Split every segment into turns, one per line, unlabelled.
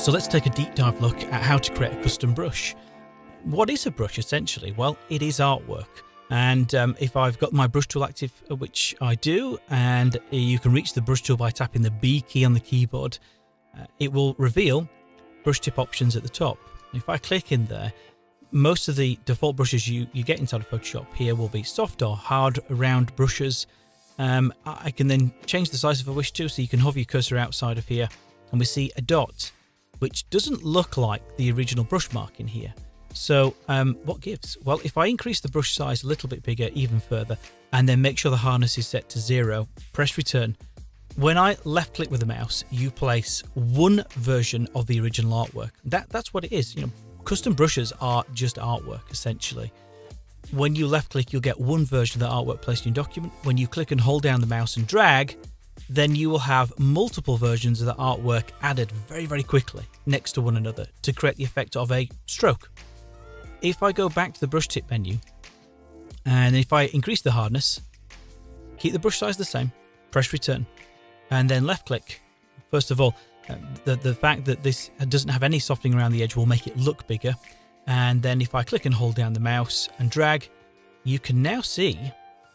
So let's take a deep dive look at how to create a custom brush. What is a brush essentially? Well, it is artwork. And if I've got my brush tool active, which I do, and you can reach the brush tool by tapping the B key on the keyboard, it will reveal brush tip options at the top. If I click in there, most of the default brushes you get inside of Photoshop here will be soft or hard round brushes. I can then change the size if I wish to, so you can hover your cursor outside of here and we see a dot, which doesn't look like the original brush mark in here. So what gives? Well, if I increase the brush size a little bit bigger, even further, and then make sure the hardness is set to 0, press return. When I left click with the mouse, you place one version of the original artwork. That's what it is. You know, custom brushes are just artwork essentially. When you left click, you'll get one version of the artwork placed in your document. When you click and hold down the mouse and drag, then you will have multiple versions of the artwork added very, very quickly next to one another to create the effect of a stroke. If I go back to the brush tip menu, and if I increase the hardness, keep the brush size the same, press return, and then left click. First of all, the fact that this doesn't have any softening around the edge will make it look bigger. And then if I click and hold down the mouse and drag, you can now see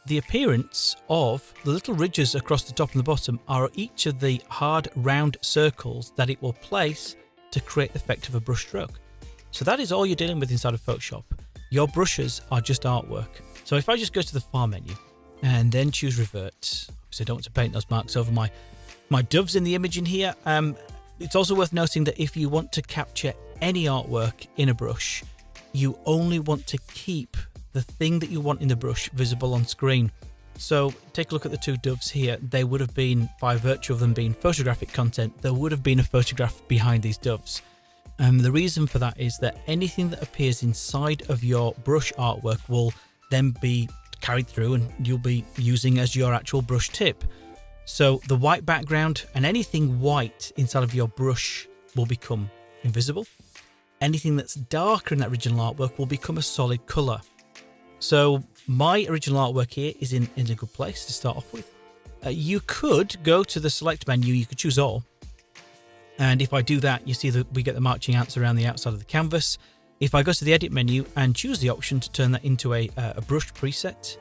the appearance of the little ridges across the top and the bottom are each of the hard round circles that it will place to create the effect of a brush stroke. So that is all you're dealing with inside of Photoshop. Your brushes are just artwork. So if I just go to the File menu and then choose Revert, because I don't want to paint those marks over my doves in the image in here. It's also worth noting that if you want to capture any artwork in a brush, you only want to keep the thing that you want in the brush visible on screen. So take a look at the two doves here. They would have been, by virtue of them being photographic content, there would have been a photograph behind these doves. The reason for that is that anything that appears inside of your brush artwork will then be carried through and you'll be using as your actual brush tip. So the white background and anything white inside of your brush will become invisible. Anything that's darker in that original artwork will become a solid color. So my original artwork here is in a good place to start off with. You could go to the select menu, you could choose all. And if I do that, you see that we get the marching ants around the outside of the canvas. If I go to the edit menu and choose the option to turn that into a brush preset,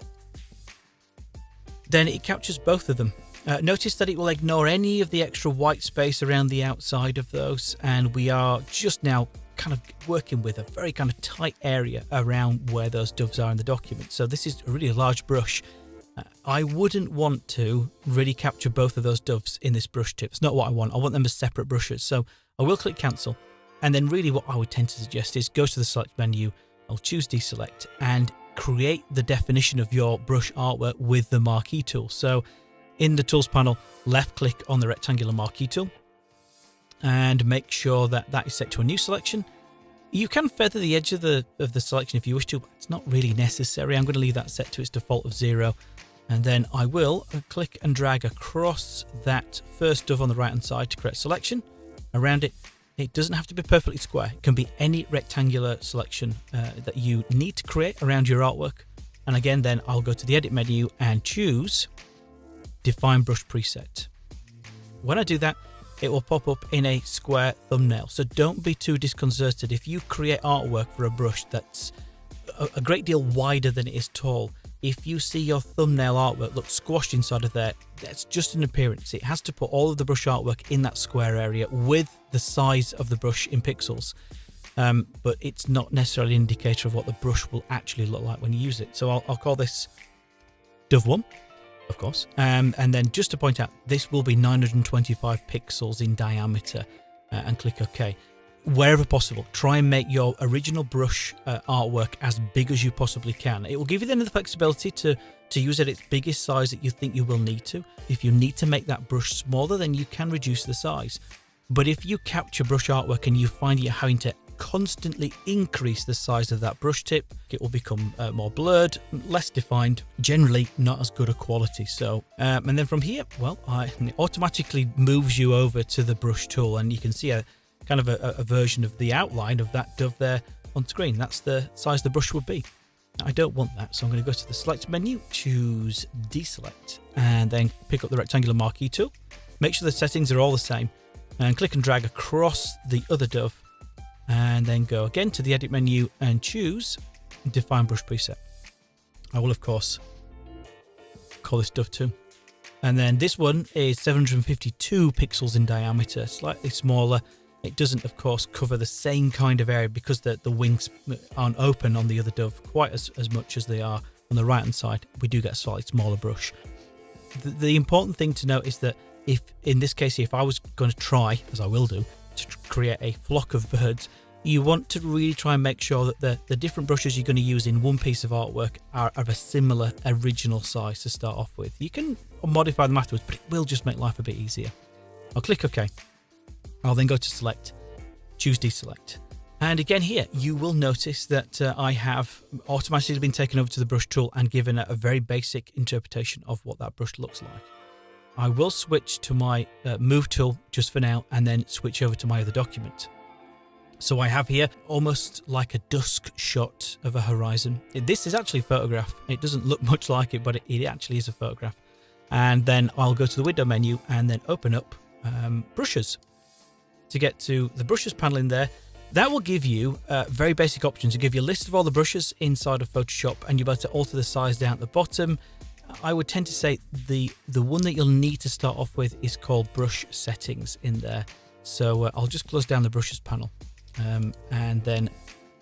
then it captures both of them. Notice that it will ignore any of the extra white space around the outside of those, and we are just now kind of working with a very kind of tight area around where those doves are in the document. So this is really a large brush. I wouldn't want to really capture both of those doves in this brush tip. It's not what I want. I want them as separate brushes. So I will click cancel. And then really what I would tend to suggest is go to the select menu. I'll choose deselect and create the definition of your brush artwork with the marquee tool. So in the tools panel, left click on the rectangular marquee tool and make sure that that is set to a new selection. You can feather the edge of the selection if you wish to, but it's not really necessary. I'm going to leave that set to its default of 0. And then I will click and drag across that first dove on the right hand side to create a selection around it. It doesn't have to be perfectly square. It can be any rectangular selection that you need to create around your artwork. And again, then I'll go to the edit menu and choose Define Brush Preset. When I do that, it will pop up in a square thumbnail. So don't be too disconcerted. If you create artwork for a brush that's a great deal wider than it is tall, if you see your thumbnail artwork look squashed inside of there, that's just an appearance. It has to put all of the brush artwork in that square area with the size of the brush in pixels. But it's not necessarily an indicator of what the brush will actually look like when you use it. So I'll call this Dove 1, of course. And then just to point out, this will be 925 pixels in diameter, and click OK. Wherever possible, try and make your original brush artwork as big as you possibly can. It will give you then the flexibility to use at its biggest size that you think you will need to. If you need to make that brush smaller, then you can reduce the size. But if you capture brush artwork and you find you're having to constantly increase the size of that brush tip, it will become more blurred, less defined, generally not as good a quality. So and then from here, well, it automatically moves you over to the brush tool, and you can see a kind of a version of the outline of that dove there on screen. That's the size the brush would be. I don't want that, so I'm going to go to the select menu, choose deselect, and then pick up the rectangular marquee tool. Make sure the settings are all the same. and click and drag across the other dove, and then go again to the edit menu and choose define brush preset. I will of course call this dove 2. And then this one is 752 pixels in diameter, slightly smaller. It doesn't, of course, cover the same kind of area because the wings aren't open on the other dove quite as much as they are on the right-hand side. We do get a slightly smaller brush. The important thing to note is that if, in this case, if I was going to try, as I will do, to create a flock of birds, you want to really try and make sure that the different brushes you're going to use in one piece of artwork are of a similar original size to start off with. You can modify them afterwards, but it will just make life a bit easier. I'll click OK. I'll then go to select, choose deselect. And again here, you will notice that I have automatically been taken over to the brush tool and given a very basic interpretation of what that brush looks like. I will switch to my move tool just for now and then switch over to my other document. So I have here almost like a dusk shot of a horizon. This is actually a photograph. It doesn't look much like it, but it actually is a photograph. And then I'll go to the window menu and then open up brushes. To get to the brushes panel in there, that will give you very basic options. It'll give you a list of all the brushes inside of Photoshop, and you'll be able to alter the size down at the bottom. I would tend to say the one that you'll need to start off with is called brush settings in there. So I'll just close down the brushes panel. And then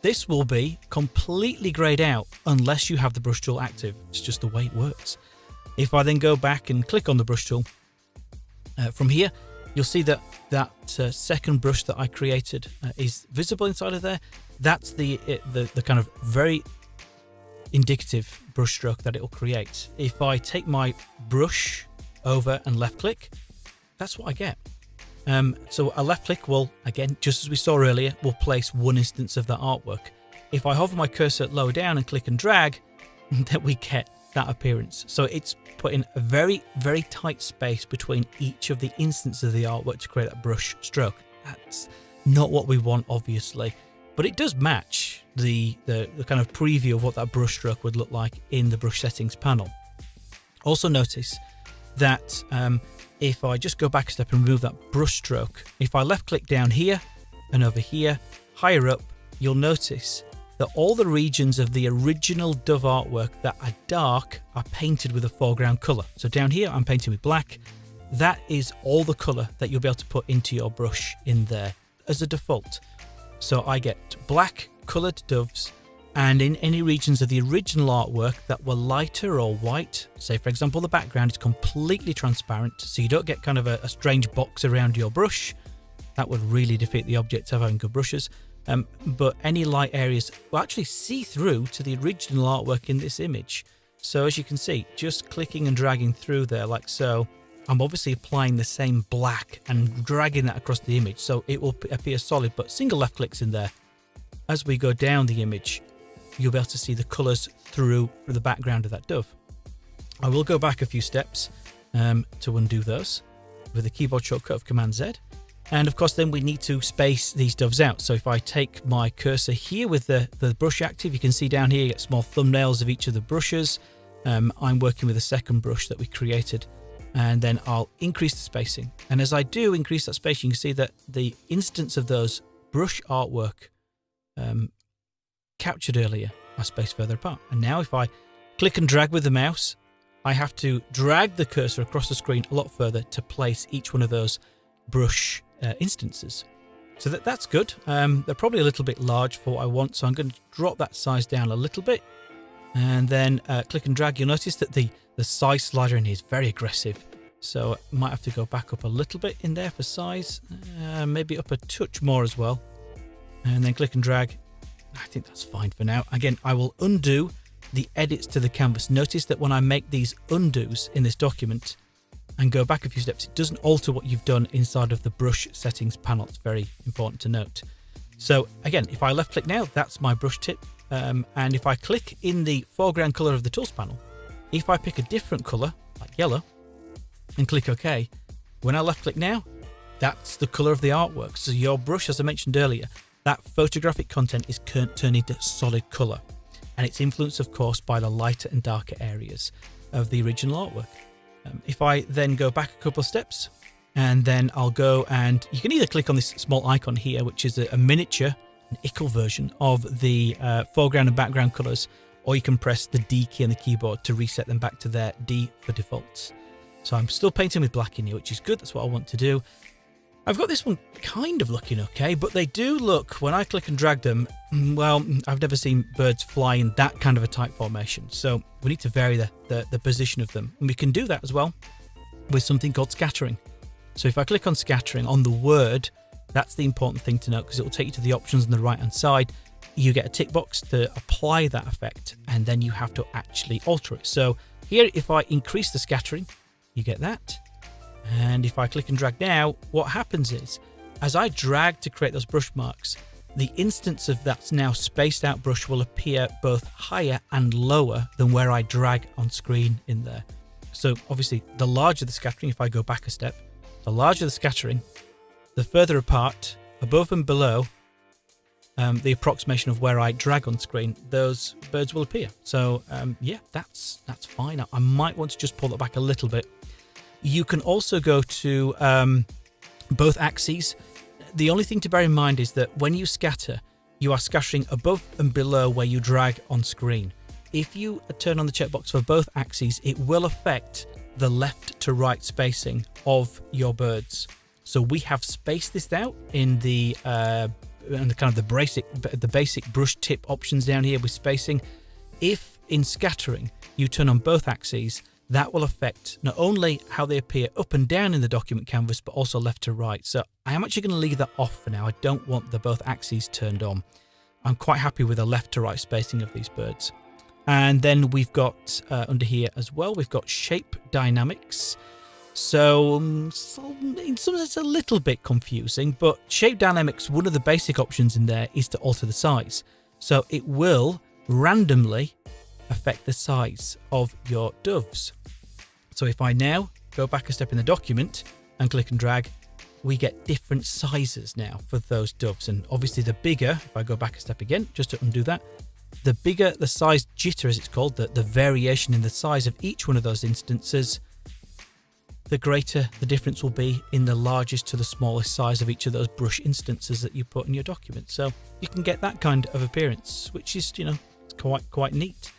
this will be completely grayed out unless you have the brush tool active. It's just the way it works. If I then go back and click on the brush tool, from here, you'll see that second brush that I created is visible inside of there. That's the kind of very indicative brush stroke that it will create. If I take my brush over and left click, that's what I get. So a left click will, again, just as we saw earlier, will place one instance of that artwork. If I hover my cursor lower down and click and drag, then we get that appearance. So it's putting a very, very tight space between each of the instances of the artwork to create that brush stroke. That's not what we want, obviously, but it does match the kind of preview of what that brush stroke would look like in the brush settings panel. Also notice that if I just go back a step and remove that brush stroke, if I left click down here and over here, higher up, you'll notice that all the regions of the original dove artwork that are dark are painted with a foreground colour. So down here, I'm painting with black. That is all the colour that you'll be able to put into your brush in there as a default. So I get black coloured doves, and in any regions of the original artwork that were lighter or white, say for example the background is completely transparent, so you don't get kind of a strange box around your brush. That would really defeat the object of having good brushes. But any light areas will actually see through to the original artwork in this image. So as you can see, just clicking and dragging through there like so, I'm obviously applying the same black and dragging that across the image so it will appear solid, but single left clicks in there. As we go down the image, you'll be able to see the colours through the background of that dove. I will go back a few steps to undo those with the keyboard shortcut of Command Z. And of course, then we need to space these doves out. So if I take my cursor here with the brush active, you can see down here, you get small thumbnails of each of the brushes. I'm working with the second brush that we created, and then I'll increase the spacing. And as I do increase that spacing, you can see that the instance of those brush artwork captured earlier are spaced further apart. And now if I click and drag with the mouse, I have to drag the cursor across the screen a lot further to place each one of those brush instances. So that's good. They're probably a little bit large for what I want, so I'm going to drop that size down a little bit, and then click and drag. You'll notice that the size slider in here is very aggressive, so I might have to go back up a little bit in there for size, maybe up a touch more as well, and then click and drag. I think that's fine for now. Again, I will undo the edits to the canvas. Notice that when I make these undos in this document and go back a few steps, it doesn't alter what you've done inside of the brush settings panel. It's very important to note. So again, if I left click now, that's my brush tip. And if I click in the foreground color of the tools panel, if I pick a different color like yellow and click OK, when I left click now, that's the color of the artwork. So your brush, as I mentioned earlier, that photographic content is turned into solid color, and it's influenced of course by the lighter and darker areas of the original artwork. If I then go back a couple of steps And then I'll go and you can either click on this small icon here, which is a miniature, an ickle version of the foreground and background colors, or you can press the D key on the keyboard to reset them back to their D for defaults. So I'm still painting with black in here, which is good. That's what I want to do. I've got this one kind of looking okay, but they do look, when I click and drag them, well, I've never seen birds fly in that kind of a type formation. So we need to vary the position of them. And we can do that as well with something called scattering. So if I click on scattering on the word, that's the important thing to note, because it will take you to the options on the right hand side. You get a tick box to apply that effect, and then you have to actually alter it. So here, if I increase the scattering, you get that. And if I click and drag now, what happens is, as I drag to create those brush marks, the instance of that now spaced out brush will appear both higher and lower than where I drag on screen in there. So obviously, the larger the scattering, if I go back a step, the larger the scattering, the further apart, above and below, the approximation of where I drag on screen, those birds will appear. So yeah, that's fine. I might want to just pull it back a little bit. You can also go to both axes. The only thing to bear in mind is that when you scatter, you are scattering above and below where you drag on screen. If you turn on the checkbox for both axes, it will affect the left to right spacing of your birds. So we have spaced this out in the kind of the basic brush tip options down here with spacing. If in scattering you turn on both axes, that will affect not only how they appear up and down in the document canvas, but also left to right. So I am actually going to leave that off for now. I don't want the both axes turned on. I'm quite happy with the left to right spacing of these birds. And then we've got under here as well, we've got shape dynamics. So in some sense it's a little bit confusing, but shape dynamics, one of the basic options in there is to alter the size. So it will randomly affect the size of your doves. So if I now go back a step in the document and click and drag, we get different sizes now for those doves. And obviously the bigger, if I go back a step again, just to undo that, the bigger the size jitter, as it's called, the variation in the size of each one of those instances, the greater the difference will be in the largest to the smallest size of each of those brush instances that you put in your document. So you can get that kind of appearance, which is, it's quite neat.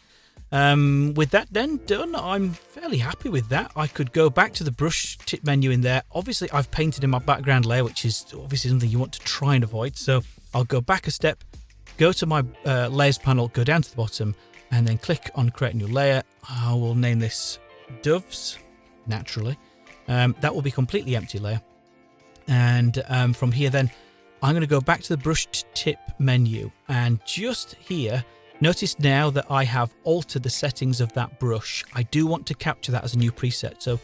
With that then done, I'm fairly happy with that. I could go back to the brush tip menu in there. Obviously, I've painted in my background layer, which is obviously something you want to try and avoid. So I'll go back a step, go to my layers panel, go down to the bottom, and then click on create a new layer. I will name this doves, naturally. That will be completely empty layer. And from here then, I'm going to go back to the brush tip menu, and just here, notice now that I have altered the settings of that brush. I do want to capture that as a new preset. So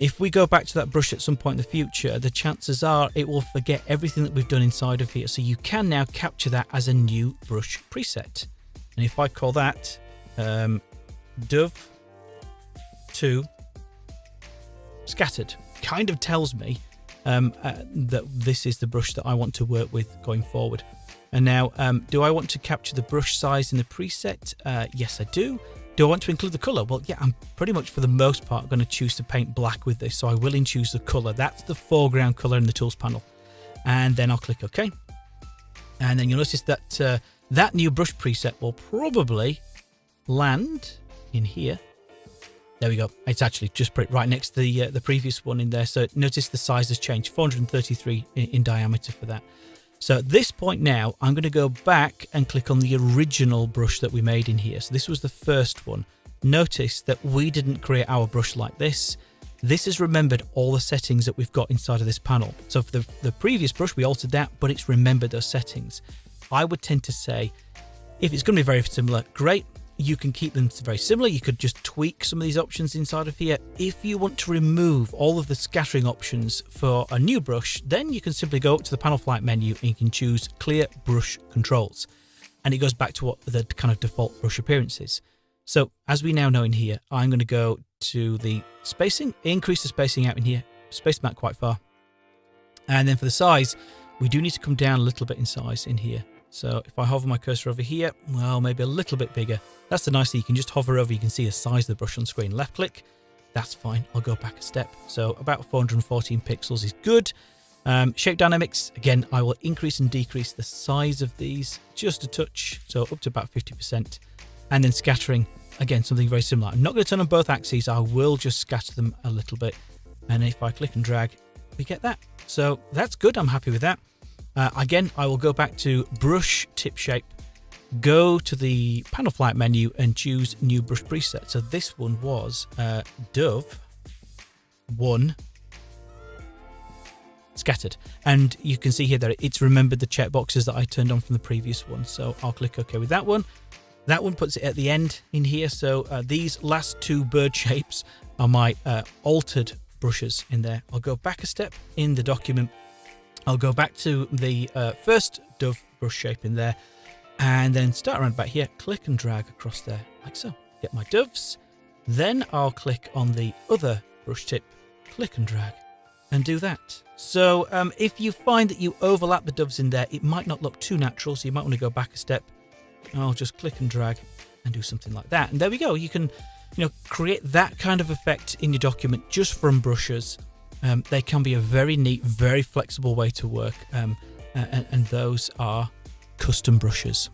if we go back to that brush at some point in the future, the chances are it will forget everything that we've done inside of here. So you can now capture that as a new brush preset. And if I call that Dove 2 Scattered, kind of tells me that this is the brush that I want to work with going forward. And now, do I want to capture the brush size in the preset? Yes, I do. Do I want to include the color? Well, yeah, I'm pretty much for the most part going to choose to paint black with this. So I will choose the color. That's the foreground color in the tools panel. And then I'll click OK. And then you'll notice that that new brush preset will probably land in here. There we go. It's actually just right next to the previous one in there. So notice the size has changed, 433 in diameter for that. So at this point now, I'm going to go back and click on the original brush that we made in here. So this was the first one. Notice that we didn't create our brush like this. This has remembered all the settings that we've got inside of this panel. So for the previous brush, we altered that, but it's remembered those settings. I would tend to say, if it's going to be very similar, great. You can keep them very similar. You could just tweak some of these options inside of here. If you want to remove all of the scattering options for a new brush, then you can simply go up to the panel flight menu and you can choose clear brush controls. And it goes back to what the kind of default brush appearance is. So as we now know in here, I'm going to go to the spacing, increase the spacing out in here, space them out quite far. And then for the size, we do need to come down a little bit in size in here. So if I hover my cursor over here, well, maybe a little bit bigger. That's the nice thing. You can just hover over, you can see the size of the brush on screen. Left click, that's fine. I'll go back a step. So about 414 pixels is good. Shape dynamics, again, I will increase and decrease the size of these just a touch, so up to about 50%. And then scattering, again, something very similar. I'm not going to turn on both axes. I will just scatter them a little bit. And if I click and drag, we get that. So that's good. I'm happy with that. Again, I will go back to brush tip shape, go to the panel flight menu and choose new brush preset. So this one was Dove 1 scattered, and you can see here that it's remembered the checkboxes that I turned on from the previous one. So I'll click OK with that one. That one puts it at the end in here. So these last two bird shapes are my altered brushes in there. I'll go back a step in the document. I'll go back to the first Dove brush shape in there, and then start around about here, click and drag across there like so. Get my doves. Then I'll click on the other brush tip, click and drag, and do that. So if you find that you overlap the doves in there, it might not look too natural, so you might want to go back a step. I'll just click and drag and do something like that. And there we go. You can, create that kind of effect in your document just from brushes. They can be a very neat, very flexible way to work. And those are custom brushes.